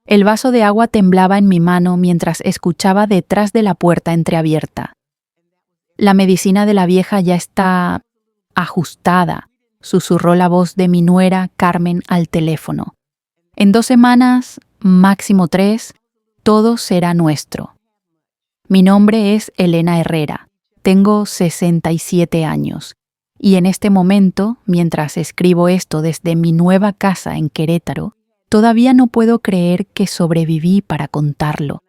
El vaso de agua temblaba en mi mano mientras escuchaba detrás de la puerta entreabierta. La medicina de la vieja ya está ajustada, susurró la voz de mi nuera Carmen al teléfono. En 2 semanas, máximo 3, todo será nuestro. Mi nombre es Elena Herrera, tengo 67 años, y en este momento, mientras escribo esto desde mi nueva casa en Querétaro, todavía no puedo creer que sobreviví para contarlo.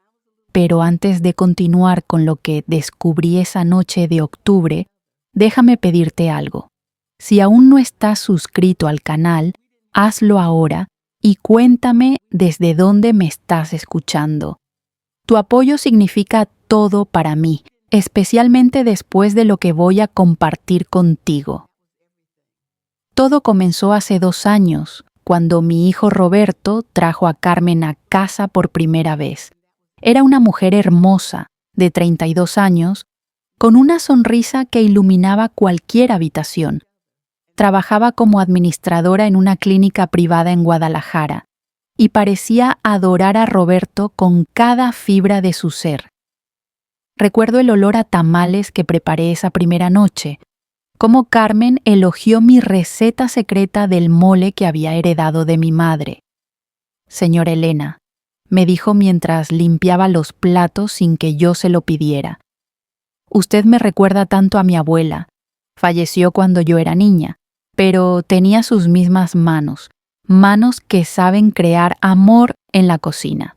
Pero antes de continuar con lo que descubrí esa noche de octubre, déjame pedirte algo. Si aún no estás suscrito al canal, hazlo ahora y cuéntame desde dónde me estás escuchando. Tu apoyo significa todo para mí, especialmente después de lo que voy a compartir contigo. Todo comenzó hace 2 años, cuando mi hijo Roberto trajo a Carmen a casa por primera vez. Era una mujer hermosa, de 32 años, con una sonrisa que iluminaba cualquier habitación. Trabajaba como administradora en una clínica privada en Guadalajara y parecía adorar a Roberto con cada fibra de su ser. Recuerdo el olor a tamales que preparé esa primera noche, cómo Carmen elogió mi receta secreta del mole que había heredado de mi madre. Señora Elena, me dijo mientras limpiaba los platos sin que yo se lo pidiera. Usted me recuerda tanto a mi abuela. Falleció cuando yo era niña, pero tenía sus mismas manos, manos que saben crear amor en la cocina.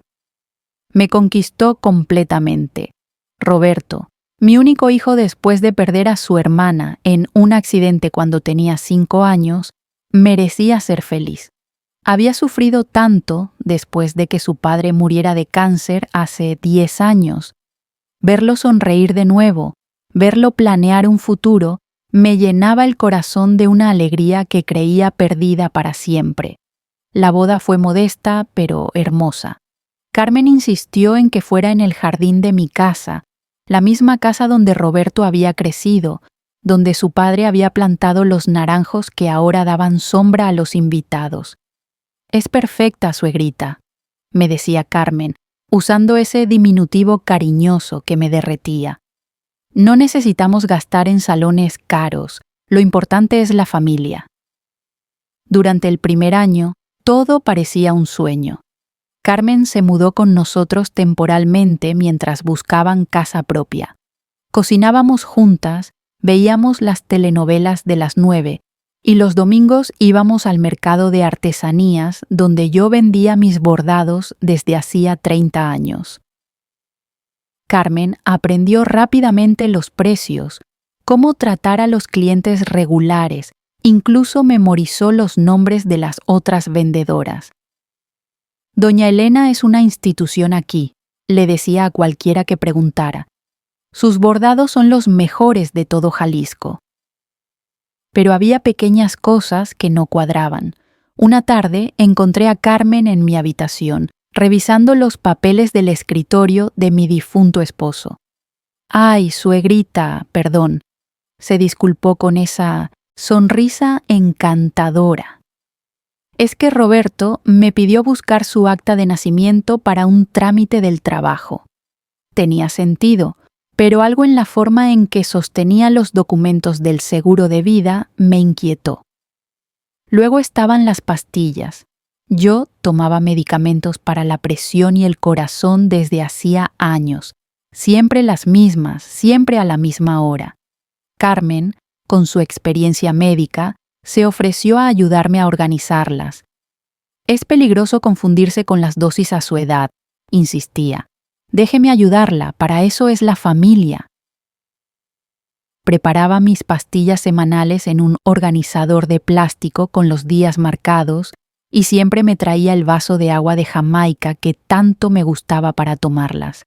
Me conquistó completamente. Roberto, mi único hijo después de perder a su hermana en un accidente cuando tenía 5 años, merecía ser feliz. Había sufrido tanto después de que su padre muriera de cáncer hace 10 años. Verlo sonreír de nuevo, verlo planear un futuro, me llenaba el corazón de una alegría que creía perdida para siempre. La boda fue modesta, pero hermosa. Carmen insistió en que fuera en el jardín de mi casa, la misma casa donde Roberto había crecido, donde su padre había plantado los naranjos que ahora daban sombra a los invitados. Es perfecta, suegrita, me decía Carmen, usando ese diminutivo cariñoso que me derretía. No necesitamos gastar en salones caros, lo importante es la familia. Durante el primer año, todo parecía un sueño. Carmen se mudó con nosotros temporalmente mientras buscaban casa propia. Cocinábamos juntas, veíamos las telenovelas de las 9 y los domingos íbamos al mercado de artesanías donde yo vendía mis bordados desde hacía 30 años. Carmen aprendió rápidamente los precios, cómo tratar a los clientes regulares, incluso memorizó los nombres de las otras vendedoras. Doña Elena es una institución aquí, le decía a cualquiera que preguntara. Sus bordados son los mejores de todo Jalisco. Pero había pequeñas cosas que no cuadraban. Una tarde encontré a Carmen en mi habitación, revisando los papeles del escritorio de mi difunto esposo. «Ay, suegrita, perdón», se disculpó con esa sonrisa encantadora. Es que Roberto me pidió buscar su acta de nacimiento para un trámite del trabajo. Tenía sentido, pero algo en la forma en que sostenía los documentos del seguro de vida me inquietó. Luego estaban las pastillas. Yo tomaba medicamentos para la presión y el corazón desde hacía años, siempre las mismas, siempre a la misma hora. Carmen, con su experiencia médica, se ofreció a ayudarme a organizarlas. Es peligroso confundirse con las dosis a su edad, insistía. Déjeme ayudarla, para eso es la familia. Preparaba mis pastillas semanales en un organizador de plástico con los días marcados y siempre me traía el vaso de agua de Jamaica que tanto me gustaba para tomarlas.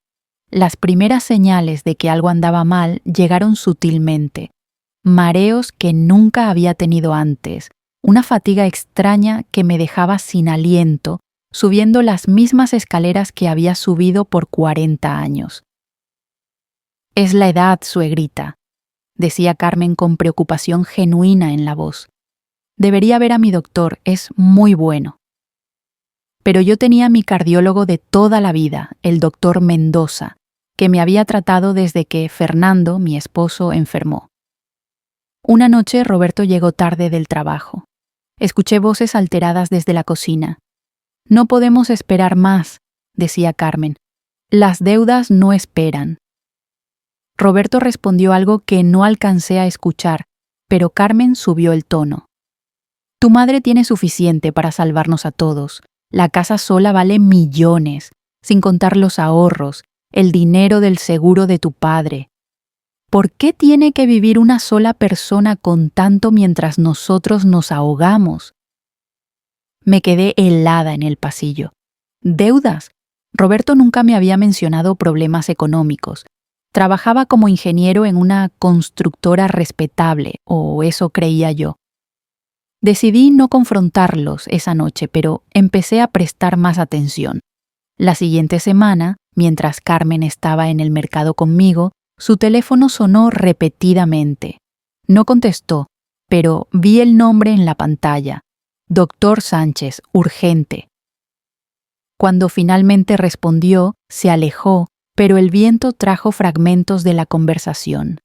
Las primeras señales de que algo andaba mal llegaron sutilmente. Mareos que nunca había tenido antes, una fatiga extraña que me dejaba sin aliento, subiendo las mismas escaleras que había subido por 40 años. Es la edad, suegrita, decía Carmen con preocupación genuina en la voz. Debería ver a mi doctor, es muy bueno. pero yo tenía a mi cardiólogo de toda la vida, el doctor Mendoza, que me había tratado desde que Fernando, mi esposo, enfermó. Una noche Roberto llegó tarde del trabajo. Escuché voces alteradas desde la cocina. «No podemos esperar más», decía Carmen. «Las deudas no esperan». Roberto respondió algo que no alcancé a escuchar, pero Carmen subió el tono. «Tu madre tiene suficiente para salvarnos a todos. La casa sola vale millones, sin contar los ahorros, el dinero del seguro de tu padre. ¿Por qué tiene que vivir una sola persona con tanto mientras nosotros nos ahogamos?» Me quedé helada en el pasillo. ¿Deudas? Roberto nunca me había mencionado problemas económicos. Trabajaba como ingeniero en una constructora respetable, o eso creía yo. Decidí no confrontarlos esa noche, pero empecé a prestar más atención. La siguiente semana, mientras Carmen estaba en el mercado conmigo, su teléfono sonó repetidamente. No contestó, pero vi el nombre en la pantalla. Doctor Sánchez, urgente. Cuando finalmente respondió, se alejó, pero el viento trajo fragmentos de la conversación.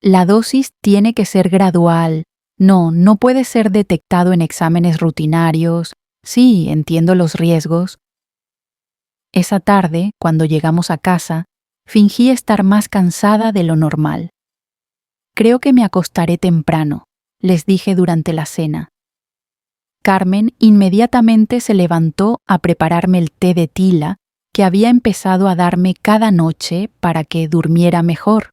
La dosis tiene que ser gradual. No puede ser detectado en exámenes rutinarios. Sí, entiendo los riesgos. Esa tarde, cuando llegamos a casa, fingí estar más cansada de lo normal. «Creo que me acostaré temprano», les dije durante la cena. Carmen inmediatamente se levantó a prepararme el té de tila que había empezado a darme cada noche para que durmiera mejor.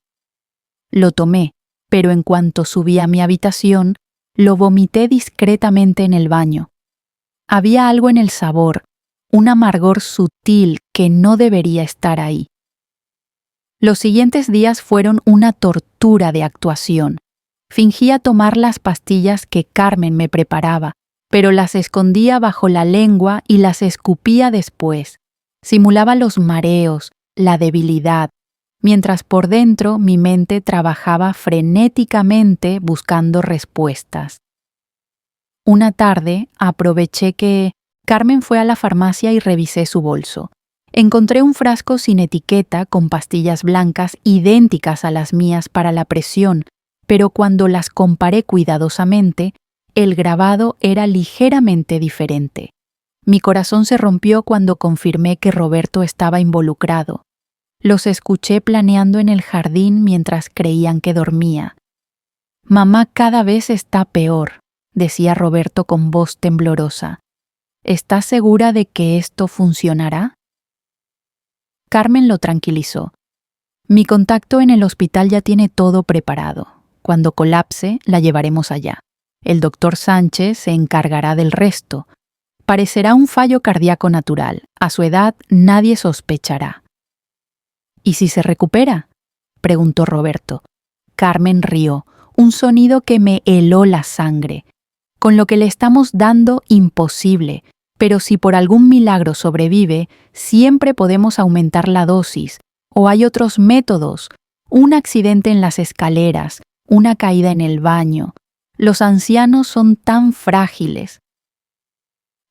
Lo tomé, pero en cuanto subí a mi habitación, lo vomité discretamente en el baño. Había algo en el sabor, un amargor sutil que no debería estar ahí. Los siguientes días fueron una tortura de actuación. Fingía tomar las pastillas que Carmen me preparaba, pero las escondía bajo la lengua y las escupía después. Simulaba los mareos, la debilidad, mientras por dentro mi mente trabajaba frenéticamente buscando respuestas. Una tarde aproveché que Carmen fue a la farmacia y revisé su bolso. Encontré un frasco sin etiqueta con pastillas blancas idénticas a las mías para la presión, pero cuando las comparé cuidadosamente, el grabado era ligeramente diferente. Mi corazón se rompió cuando confirmé que Roberto estaba involucrado. Los escuché planeando en el jardín mientras creían que dormía. «Mamá cada vez está peor», decía Roberto con voz temblorosa. «¿Estás segura de que esto funcionará?» Carmen lo tranquilizó. «Mi contacto en el hospital ya tiene todo preparado. Cuando colapse, la llevaremos allá. El doctor Sánchez se encargará del resto. Parecerá un fallo cardíaco natural. A su edad nadie sospechará». «¿Y si se recupera?», preguntó Roberto. Carmen rió, un sonido que me heló la sangre. «Con lo que le estamos dando, imposible, pero si por algún milagro sobrevive, siempre podemos aumentar la dosis. O hay otros métodos, un accidente en las escaleras, una caída en el baño. Los ancianos son tan frágiles».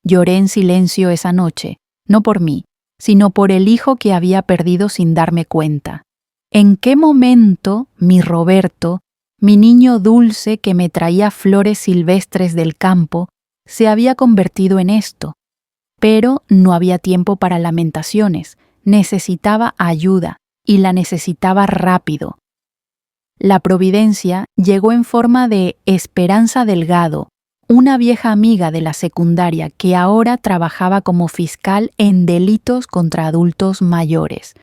Lloré en silencio esa noche, no por mí, sino por el hijo que había perdido sin darme cuenta. ¿En qué momento mi Roberto, mi niño dulce que me traía flores silvestres del campo, se había convertido en esto? Pero no había tiempo para lamentaciones, necesitaba ayuda, y la necesitaba rápido. La providencia llegó en forma de Esperanza Delgado, una vieja amiga de la secundaria que ahora trabajaba como fiscal en delitos contra adultos mayores.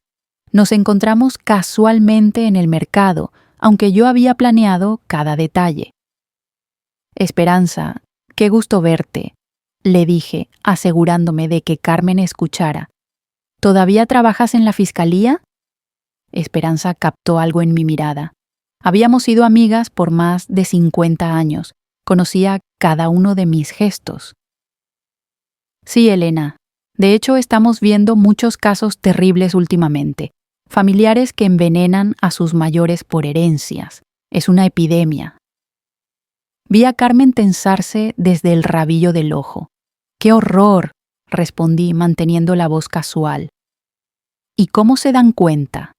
Nos encontramos casualmente en el mercado, aunque yo había planeado cada detalle. «Esperanza, qué gusto verte», le dije, asegurándome de que Carmen escuchara. «¿Todavía trabajas en la fiscalía?» Esperanza captó algo en mi mirada. Habíamos sido amigas por más de 50 años. Conocía cada uno de mis gestos. «Sí, Elena. De hecho, estamos viendo muchos casos terribles últimamente. Familiares que envenenan a sus mayores por herencias. Es una epidemia». Vi a Carmen tensarse desde el rabillo del ojo. «¡Qué horror!», respondí manteniendo la voz casual. ¿Y cómo se dan cuenta?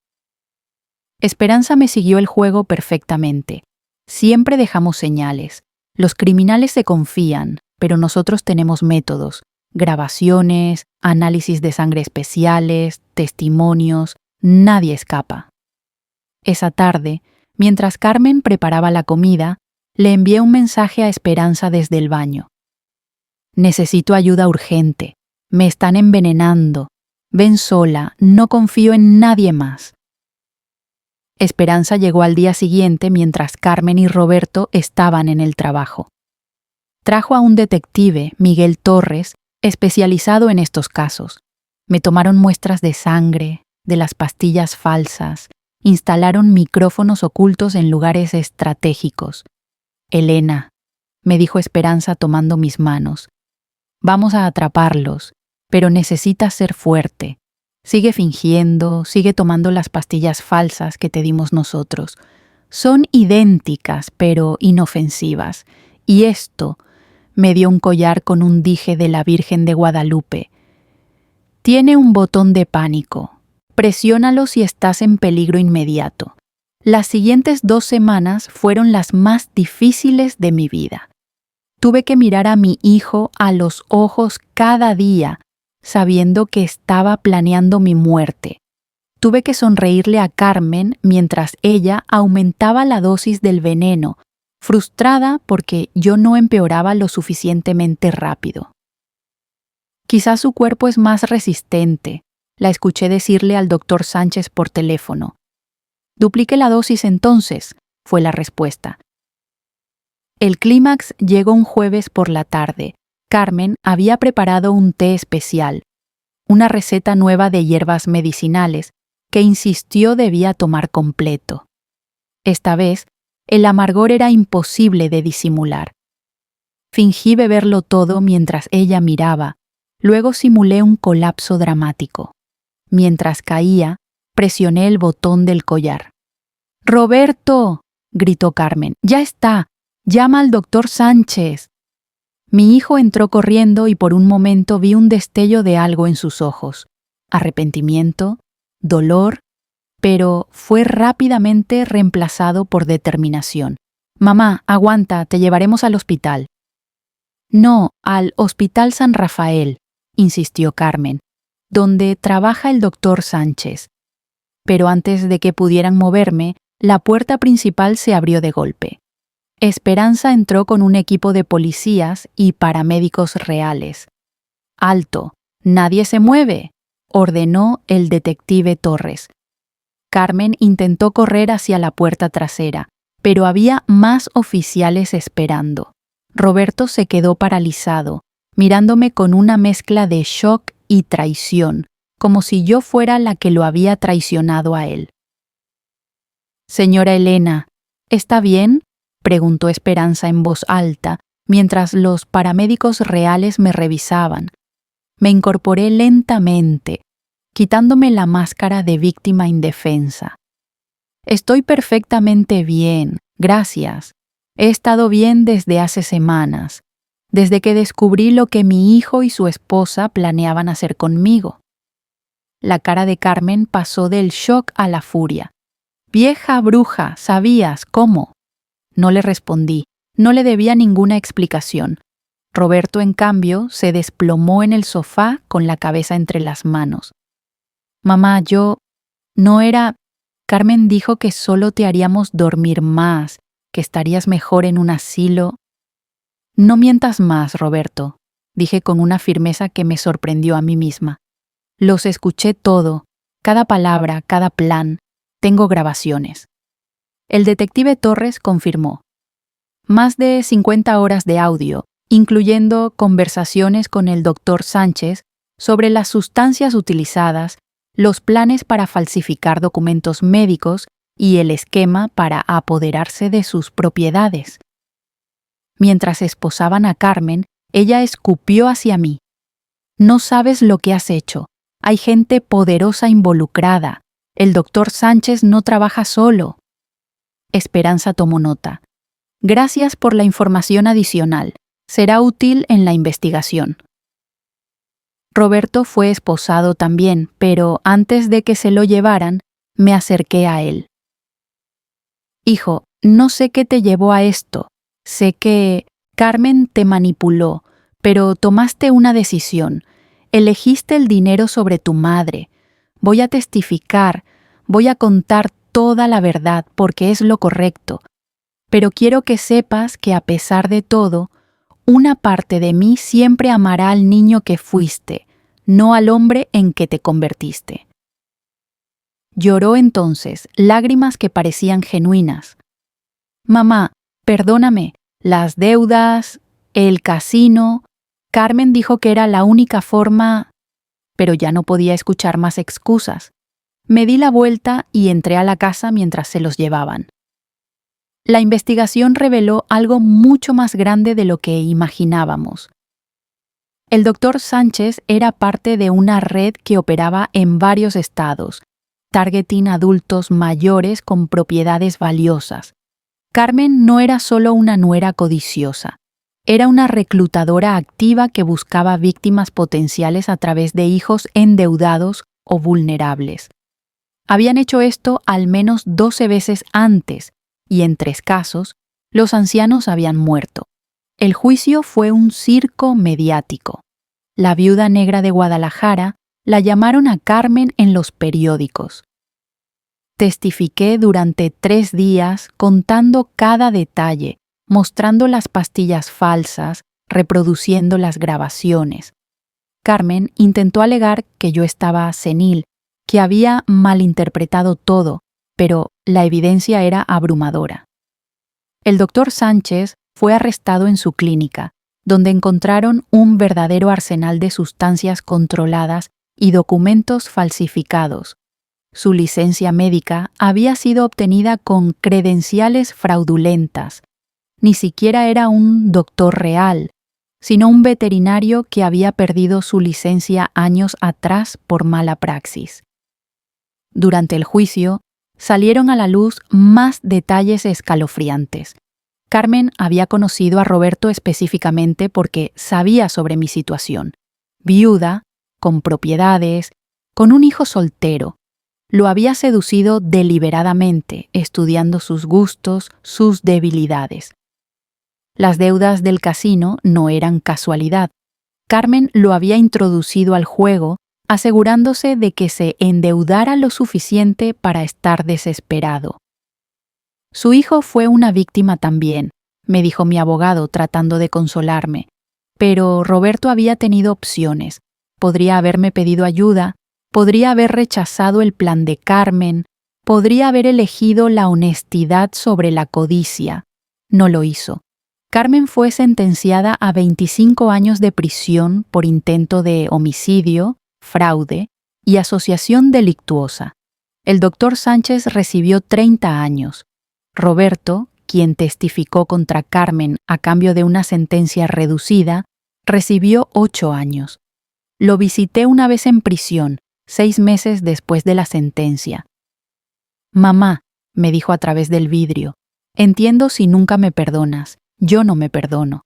Esperanza me siguió el juego perfectamente. Siempre dejamos señales. Los criminales se confían, pero nosotros tenemos métodos, grabaciones, análisis de sangre especiales, testimonios, nadie escapa. Esa tarde, mientras Carmen preparaba la comida, le envié un mensaje a Esperanza desde el baño. Necesito ayuda urgente. Me están envenenando. Ven sola, no confío en nadie más. Esperanza llegó al día siguiente mientras Carmen y Roberto estaban en el trabajo. Trajo a un detective, Miguel Torres, especializado en estos casos. Me tomaron muestras de sangre, de las pastillas falsas, instalaron micrófonos ocultos en lugares estratégicos. Elena, me dijo Esperanza tomando mis manos, vamos a atraparlos, pero necesitas ser fuerte. Sigue fingiendo, sigue tomando las pastillas falsas que te dimos nosotros. Son idénticas, pero inofensivas. Y esto, me dio un collar con un dije de la Virgen de Guadalupe. Tiene un botón de pánico. Presiónalo si estás en peligro inmediato. Las siguientes 2 semanas fueron las más difíciles de mi vida. Tuve que mirar a mi hijo a los ojos cada día, sabiendo que estaba planeando mi muerte. Tuve que sonreírle a Carmen mientras ella aumentaba la dosis del veneno, frustrada porque yo no empeoraba lo suficientemente rápido. Quizás su cuerpo es más resistente, la escuché decirle al doctor Sánchez por teléfono. Duplique la dosis entonces, fue la respuesta. El clímax llegó un jueves por la tarde. Carmen había preparado un té especial, una receta nueva de hierbas medicinales que insistió debía tomar completo. Esta vez, el amargor era imposible de disimular. Fingí beberlo todo mientras ella miraba, luego simulé un colapso dramático. Mientras caía, presioné el botón del collar. ¡Roberto!, gritó Carmen. ¡Ya está! ¡Llama al doctor Sánchez! Mi hijo entró corriendo y por un momento vi un destello de algo en sus ojos. Arrepentimiento, dolor, pero fue rápidamente reemplazado por determinación. Mamá, aguanta, te llevaremos al hospital. No, al Hospital San Rafael, insistió Carmen, donde trabaja el doctor Sánchez. Pero antes de que pudieran moverme, la puerta principal se abrió de golpe. Esperanza entró con un equipo de policías y paramédicos reales. «¡Alto! ¡Nadie se mueve!», ordenó el detective Torres. Carmen intentó correr hacia la puerta trasera, pero había más oficiales esperando. Roberto se quedó paralizado, mirándome con una mezcla de shock y traición, como si yo fuera la que lo había traicionado a él. «Señora Elena, ¿está bien?», preguntó Esperanza en voz alta, mientras los paramédicos reales me revisaban. Me incorporé lentamente, quitándome la máscara de víctima indefensa. «Estoy perfectamente bien, gracias. He estado bien desde hace semanas, desde que descubrí lo que mi hijo y su esposa planeaban hacer conmigo». La cara de Carmen pasó del shock a la furia. «¡Vieja bruja! ¿Sabías cómo?». No le respondí, no le debía ninguna explicación. Roberto, en cambio, se desplomó en el sofá con la cabeza entre las manos. «Mamá, yo... no era... Carmen dijo que solo te haríamos dormir más, que estarías mejor en un asilo». «No mientas más, Roberto», dije con una firmeza que me sorprendió a mí misma. «Los escuché todo, cada palabra, cada plan. Tengo grabaciones». El detective Torres confirmó. Más de 50 horas de audio, incluyendo conversaciones con el doctor Sánchez sobre las sustancias utilizadas, los planes para falsificar documentos médicos y el esquema para apoderarse de sus propiedades. Mientras esposaban a Carmen, ella escupió hacia mí. «No sabes lo que has hecho. Hay gente poderosa involucrada. El doctor Sánchez no trabaja solo». Esperanza tomó nota. «Gracias por la información adicional. Será útil en la investigación». Roberto fue esposado también, pero antes de que se lo llevaran, me acerqué a él. Hijo, no sé qué te llevó a esto. Sé que Carmen te manipuló, pero tomaste una decisión. Elegiste el dinero sobre tu madre. Voy a testificar, voy a contar toda la verdad porque es lo correcto. Pero quiero que sepas que a pesar de todo, una parte de mí siempre amará al niño que fuiste, no al hombre en que te convertiste. Lloró entonces, lágrimas que parecían genuinas. Mamá, perdóname, las deudas, el casino. Carmen dijo que era la única forma, pero ya no podía escuchar más excusas. Me di la vuelta y entré a la casa mientras se los llevaban. La investigación reveló algo mucho más grande de lo que imaginábamos. El doctor Sánchez era parte de una red que operaba en varios estados, targeting adultos mayores con propiedades valiosas. Carmen no era solo una nuera codiciosa, era una reclutadora activa que buscaba víctimas potenciales a través de hijos endeudados o vulnerables. Habían hecho esto al menos 12 veces antes, y en 3 casos, los ancianos habían muerto. El juicio fue un circo mediático. La viuda negra de Guadalajara la llamaron a Carmen en los periódicos. Testifiqué durante 3 días contando cada detalle, mostrando las pastillas falsas, reproduciendo las grabaciones. Carmen intentó alegar que yo estaba senil, que había malinterpretado todo, pero la evidencia era abrumadora. El doctor Sánchez fue arrestado en su clínica, donde encontraron un verdadero arsenal de sustancias controladas y documentos falsificados. Su licencia médica había sido obtenida con credenciales fraudulentas. Ni siquiera era un doctor real, sino un veterinario que había perdido su licencia años atrás por mala praxis. Durante el juicio, salieron a la luz más detalles escalofriantes. Carmen había conocido a Roberto específicamente porque sabía sobre mi situación. Viuda, con propiedades, con un hijo soltero. Lo había seducido deliberadamente, estudiando sus gustos, sus debilidades. Las deudas del casino no eran casualidad. Carmen lo había introducido al juego, asegurándose de que se endeudara lo suficiente para estar desesperado. Su hijo fue una víctima también, me dijo mi abogado tratando de consolarme. Pero Roberto había tenido opciones. Podría haberme pedido ayuda, podría haber rechazado el plan de Carmen, podría haber elegido la honestidad sobre la codicia. No lo hizo. Carmen fue sentenciada a 25 años de prisión por intento de homicidio, fraude y asociación delictuosa. El doctor Sánchez recibió 30 años. Roberto, quien testificó contra Carmen a cambio de una sentencia reducida, recibió 8 años. Lo visité una vez en prisión, 6 meses después de la sentencia. Mamá, me dijo a través del vidrio, entiendo si nunca me perdonas, yo no me perdono.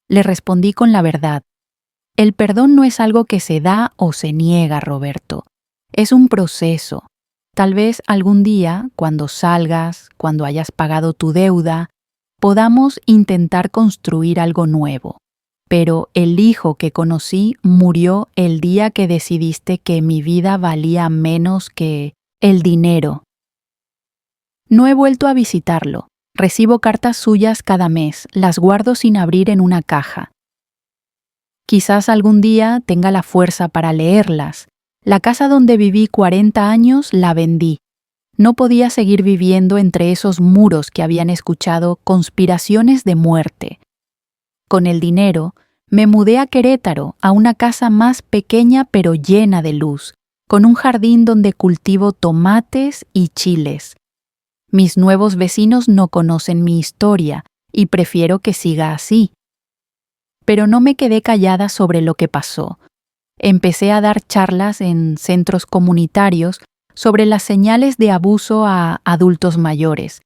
Le respondí con la verdad. El perdón no es algo que se da o se niega, Roberto. Es un proceso. Tal vez algún día, cuando salgas, cuando hayas pagado tu deuda, podamos intentar construir algo nuevo. Pero el hijo que conocí murió el día que decidiste que mi vida valía menos que el dinero. No he vuelto a visitarlo. Recibo cartas suyas cada mes, las guardo sin abrir en una caja. Quizás algún día tenga la fuerza para leerlas. La casa donde viví 40 años la vendí. No podía seguir viviendo entre esos muros que habían escuchado conspiraciones de muerte. Con el dinero, me mudé a Querétaro, a una casa más pequeña pero llena de luz, con un jardín donde cultivo tomates y chiles. Mis nuevos vecinos no conocen mi historia y prefiero que siga así. Pero no me quedé callada sobre lo que pasó. Empecé a dar charlas en centros comunitarios sobre las señales de abuso a adultos mayores.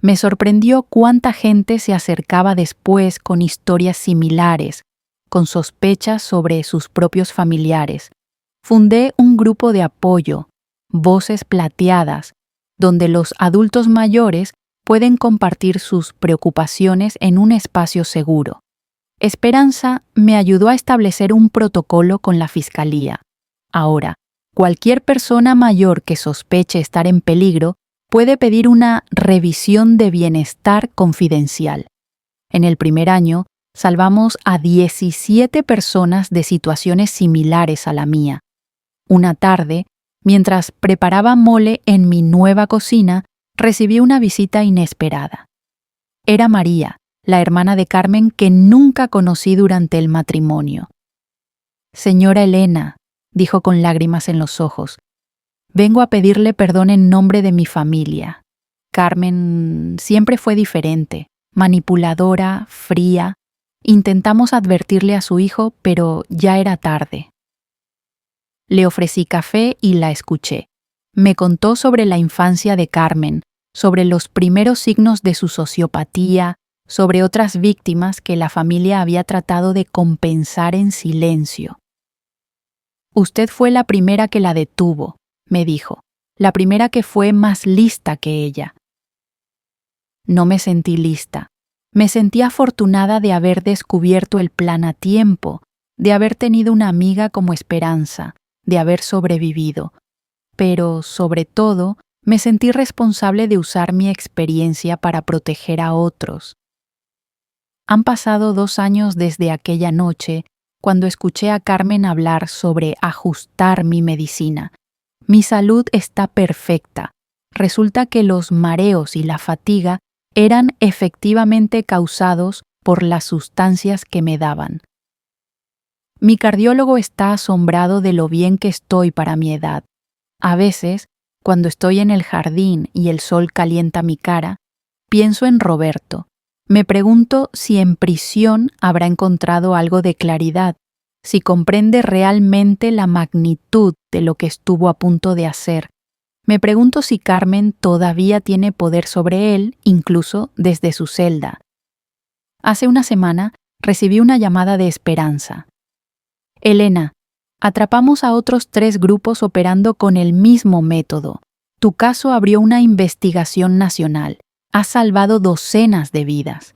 Me sorprendió cuánta gente se acercaba después con historias similares, con sospechas sobre sus propios familiares. Fundé un grupo de apoyo, Voces Plateadas, donde los adultos mayores pueden compartir sus preocupaciones en un espacio seguro. Esperanza me ayudó a establecer un protocolo con la Fiscalía. Ahora, cualquier persona mayor que sospeche estar en peligro puede pedir una revisión de bienestar confidencial. En el primer año, salvamos a 17 personas de situaciones similares a la mía. Una tarde, mientras preparaba mole en mi nueva cocina, recibí una visita inesperada. Era María, la hermana de Carmen que nunca conocí durante el matrimonio. «Señora Elena», dijo con lágrimas en los ojos, «vengo a pedirle perdón en nombre de mi familia. Carmen siempre fue diferente, manipuladora, fría. Intentamos advertirle a su hijo, pero ya era tarde». Le ofrecí café y la escuché. Me contó sobre la infancia de Carmen, sobre los primeros signos de su sociopatía, sobre otras víctimas que la familia había tratado de compensar en silencio. «Usted fue la primera que la detuvo», me dijo, «la primera que fue más lista que ella». No me sentí lista. Me sentí afortunada de haber descubierto el plan a tiempo, de haber tenido una amiga como Esperanza, de haber sobrevivido. Pero, sobre todo, me sentí responsable de usar mi experiencia para proteger a otros. Han pasado 2 años desde aquella noche, cuando escuché a Carmen hablar sobre ajustar mi medicina. Mi salud está perfecta. Resulta que los mareos y la fatiga eran efectivamente causados por las sustancias que me daban. Mi cardiólogo está asombrado de lo bien que estoy para mi edad. A veces, cuando estoy en el jardín y el sol calienta mi cara, pienso en Roberto. Me pregunto si en prisión habrá encontrado algo de claridad, si comprende realmente la magnitud de lo que estuvo a punto de hacer. Me pregunto si Carmen todavía tiene poder sobre él, incluso desde su celda. Hace una semana recibí una llamada de Esperanza. «Elena, atrapamos a otros 3 grupos operando con el mismo método. Tu caso abrió una investigación nacional. Has salvado docenas de vidas».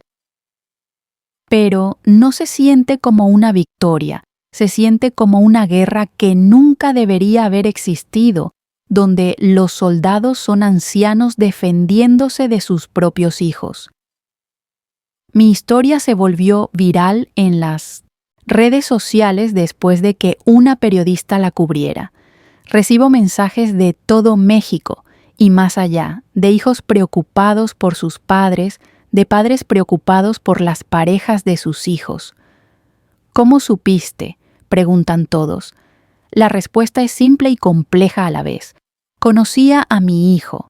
Pero no se siente como una victoria, se siente como una guerra que nunca debería haber existido, donde los soldados son ancianos defendiéndose de sus propios hijos. Mi historia se volvió viral en las redes sociales después de que una periodista la cubriera. Recibo mensajes de todo México y más allá, de hijos preocupados por sus padres, de padres preocupados por las parejas de sus hijos. «¿Cómo supiste?», preguntan todos. La respuesta es simple y compleja a la vez. Conocía a mi hijo.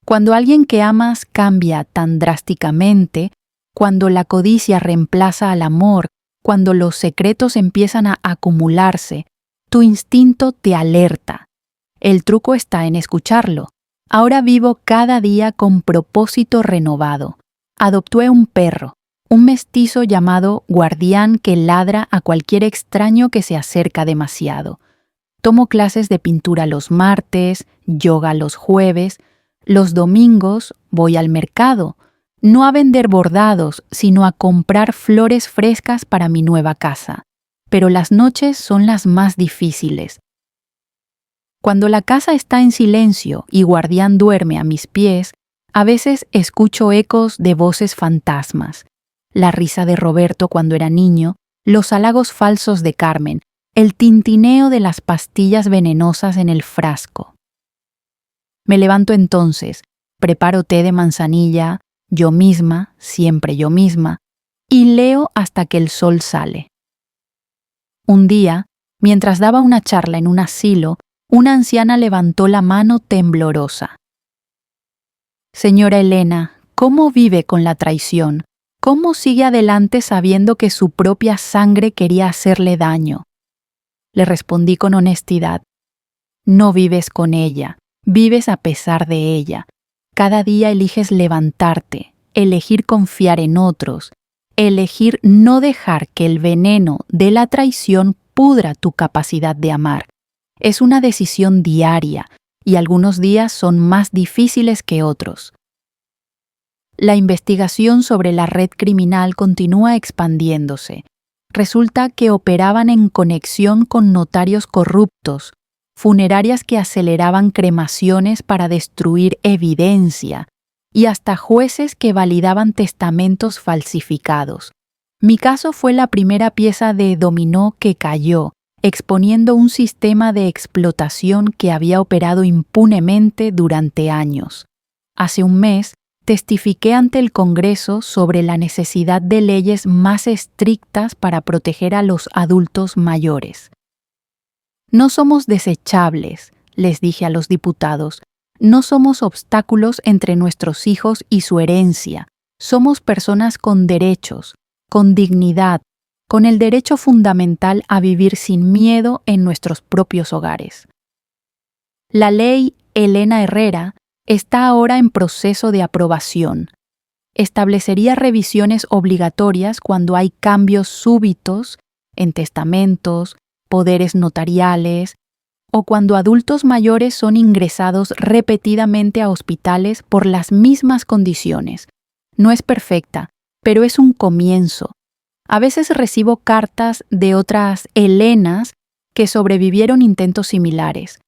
Cuando alguien que amas cambia tan drásticamente, cuando la codicia reemplaza al amor, cuando los secretos empiezan a acumularse, tu instinto te alerta. El truco está en escucharlo. Ahora vivo cada día con propósito renovado. Adopté un perro, un mestizo llamado Guardián que ladra a cualquier extraño que se acerca demasiado. Tomo clases de pintura los martes, yoga los jueves. Los domingos voy al mercado, no a vender bordados, sino a comprar flores frescas para mi nueva casa. Pero las noches son las más difíciles. Cuando la casa está en silencio y Guardián duerme a mis pies, a veces escucho ecos de voces fantasmas. La risa de Roberto cuando era niño, los halagos falsos de Carmen, el tintineo de las pastillas venenosas en el frasco. Me levanto entonces, preparo té de manzanilla, yo misma, siempre yo misma, y leo hasta que el sol sale. Un día, mientras daba una charla en un asilo, una anciana levantó la mano temblorosa. «Señora Elena, ¿cómo vive con la traición? ¿Cómo sigue adelante sabiendo que su propia sangre quería hacerle daño?» Le respondí con honestidad. «No vives con ella, vives a pesar de ella. Cada día eliges levantarte, elegir confiar en otros, elegir no dejar que el veneno de la traición pudra tu capacidad de amar. Es una decisión diaria y algunos días son más difíciles que otros. La investigación sobre la red criminal continúa expandiéndose. Resulta que operaban en conexión con notarios corruptos, funerarias que aceleraban cremaciones para destruir evidencia, y hasta jueces que validaban testamentos falsificados. Mi caso fue la primera pieza de dominó que cayó, exponiendo un sistema de explotación que había operado impunemente durante años. Hace un mes, testifiqué ante el Congreso sobre la necesidad de leyes más estrictas para proteger a los adultos mayores. No somos desechables, les dije a los diputados. No somos obstáculos entre nuestros hijos y su herencia. Somos personas con derechos, con dignidad, con el derecho fundamental a vivir sin miedo en nuestros propios hogares. La ley Elena Herrera está ahora en proceso de aprobación. Establecería revisiones obligatorias cuando hay cambios súbitos en testamentos, poderes notariales, o cuando adultos mayores son ingresados repetidamente a hospitales por las mismas condiciones. No es perfecta, pero es un comienzo. A veces recibo cartas de otras Elenas que sobrevivieron intentos similares.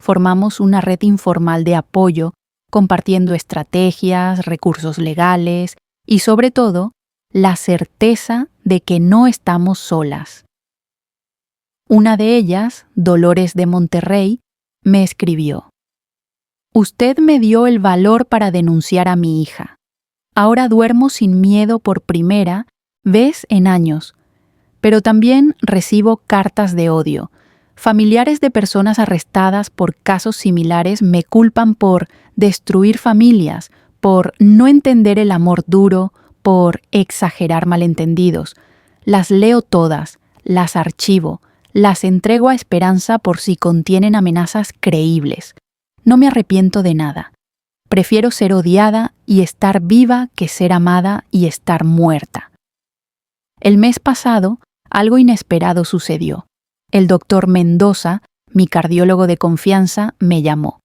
Formamos una red informal de apoyo, compartiendo estrategias, recursos legales y, sobre todo, la certeza de que no estamos solas. Una de ellas, Dolores de Monterrey, me escribió: «Usted me dio el valor para denunciar a mi hija. Ahora duermo sin miedo por primera vez en años, pero también recibo cartas de odio. Familiares de personas arrestadas por casos similares me culpan por destruir familias, por no entender el amor duro, por exagerar malentendidos. Las leo todas, las archivo, las entrego a Esperanza por si contienen amenazas creíbles. No me arrepiento de nada. Prefiero ser odiada y estar viva que ser amada y estar muerta». El mes pasado, algo inesperado sucedió. El doctor Mendoza, mi cardiólogo de confianza, me llamó.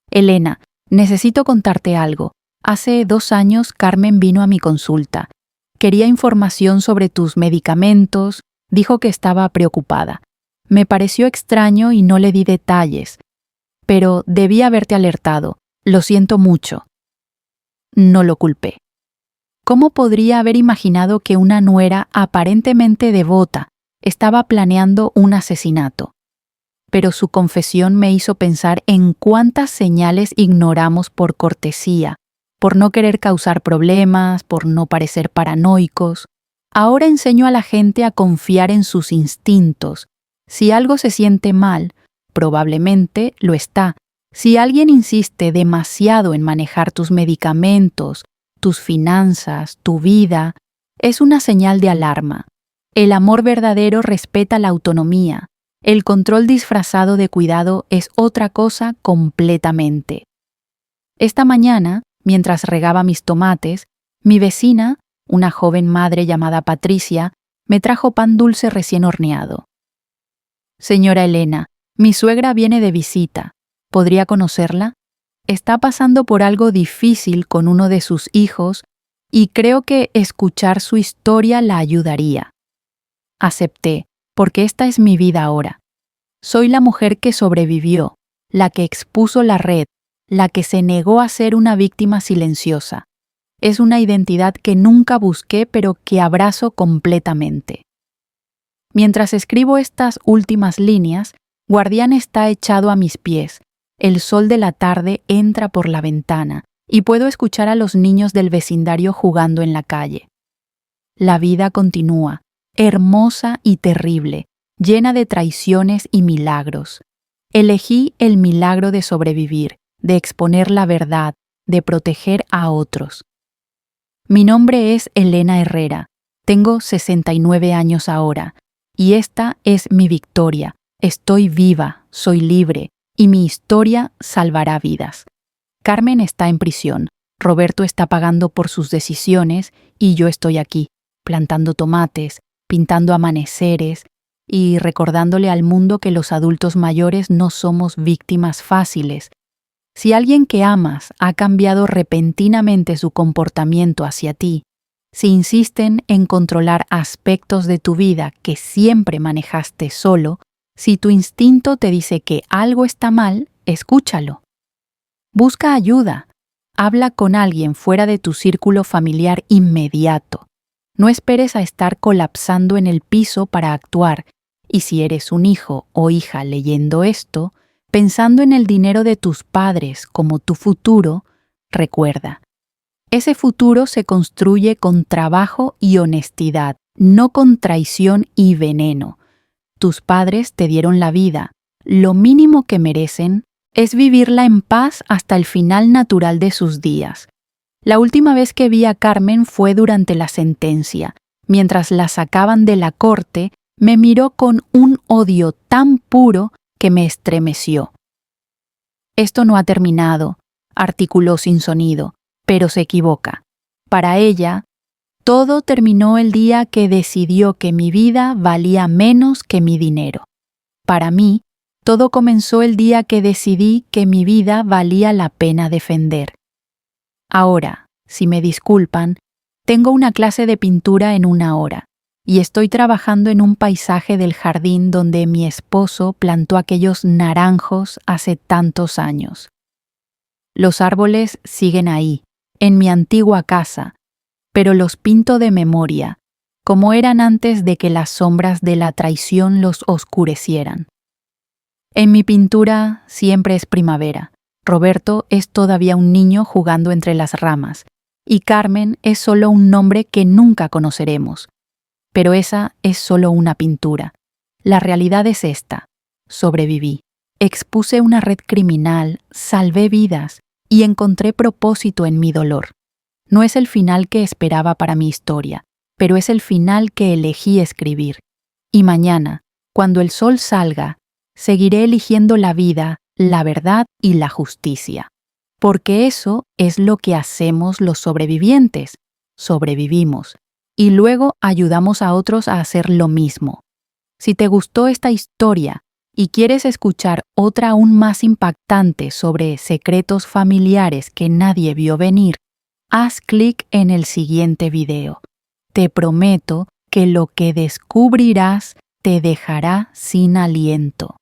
«Elena, necesito contarte algo. Hace 2 años Carmen vino a mi consulta. Quería información sobre tus medicamentos, dijo que estaba preocupada. Me pareció extraño y no le di detalles, pero debí haberte alertado. Lo siento mucho». No lo culpé. ¿Cómo podría haber imaginado que una nuera aparentemente devota estaba planeando un asesinato? Pero su confesión me hizo pensar en cuántas señales ignoramos por cortesía, por no querer causar problemas, por no parecer paranoicos. Ahora enseño a la gente a confiar en sus instintos. Si algo se siente mal, probablemente lo está. Si alguien insiste demasiado en manejar tus medicamentos, tus finanzas, tu vida, es una señal de alarma. El amor verdadero respeta la autonomía. El control disfrazado de cuidado es otra cosa completamente. Esta mañana, mientras regaba mis tomates, mi vecina, una joven madre llamada Patricia, me trajo pan dulce recién horneado. «Señora Elena, mi suegra viene de visita. ¿Podría conocerla? Está pasando por algo difícil con uno de sus hijos y creo que escuchar su historia la ayudaría». Acepté, porque esta es mi vida ahora. Soy la mujer que sobrevivió, la que expuso la red, la que se negó a ser una víctima silenciosa. Es una identidad que nunca busqué, pero que abrazo completamente. Mientras escribo estas últimas líneas, Guardián está echado a mis pies. El sol de la tarde entra por la ventana y puedo escuchar a los niños del vecindario jugando en la calle. La vida continúa, hermosa y terrible, llena de traiciones y milagros. Elegí el milagro de sobrevivir, de exponer la verdad, de proteger a otros. Mi nombre es Elena Herrera, tengo 69 años ahora, y esta es mi victoria. Estoy viva, soy libre, y mi historia salvará vidas. Carmen está en prisión, Roberto está pagando por sus decisiones y yo estoy aquí. plantando tomates, pintando amaneceres y recordándole al mundo que los adultos mayores no somos víctimas fáciles. Si alguien que amas ha cambiado repentinamente su comportamiento hacia ti, si insisten en controlar aspectos de tu vida que siempre manejaste solo, si tu instinto te dice que algo está mal, escúchalo. Busca ayuda. Habla con alguien fuera de tu círculo familiar inmediato. No esperes a estar colapsando en el piso para actuar, y si eres un hijo o hija leyendo esto, pensando en el dinero de tus padres como tu futuro, recuerda, ese futuro se construye con trabajo y honestidad, no con traición y veneno. Tus padres te dieron la vida. Lo mínimo que merecen es vivirla en paz hasta el final natural de sus días. La última vez que vi a Carmen fue durante la sentencia. Mientras la sacaban de la corte, me miró con un odio tan puro que me estremeció. Esto no ha terminado, articuló sin sonido, pero se equivoca. Para ella, todo terminó el día que decidió que mi vida valía menos que mi dinero. Para mí, todo comenzó el día que decidí que mi vida valía la pena defender. Ahora, si me disculpan, tengo una clase de pintura en 1 hora y estoy trabajando en un paisaje del jardín donde mi esposo plantó aquellos naranjos hace tantos años. Los árboles siguen ahí, en mi antigua casa, pero los pinto de memoria, como eran antes de que las sombras de la traición los oscurecieran. En mi pintura siempre es primavera. Roberto es todavía un niño jugando entre las ramas, y Carmen es solo un nombre que nunca conoceremos. Pero esa es solo una pintura. La realidad es esta. Sobreviví. Expuse una red criminal, salvé vidas y encontré propósito en mi dolor. No es el final que esperaba para mi historia, pero es el final que elegí escribir. Y mañana, cuando el sol salga, seguiré eligiendo la vida, la verdad y la justicia. Porque eso es lo que hacemos los sobrevivientes. Sobrevivimos. Y luego ayudamos a otros a hacer lo mismo. Si te gustó esta historia y quieres escuchar otra aún más impactante sobre secretos familiares que nadie vio venir, haz clic en el siguiente video. Te prometo que lo que descubrirás te dejará sin aliento.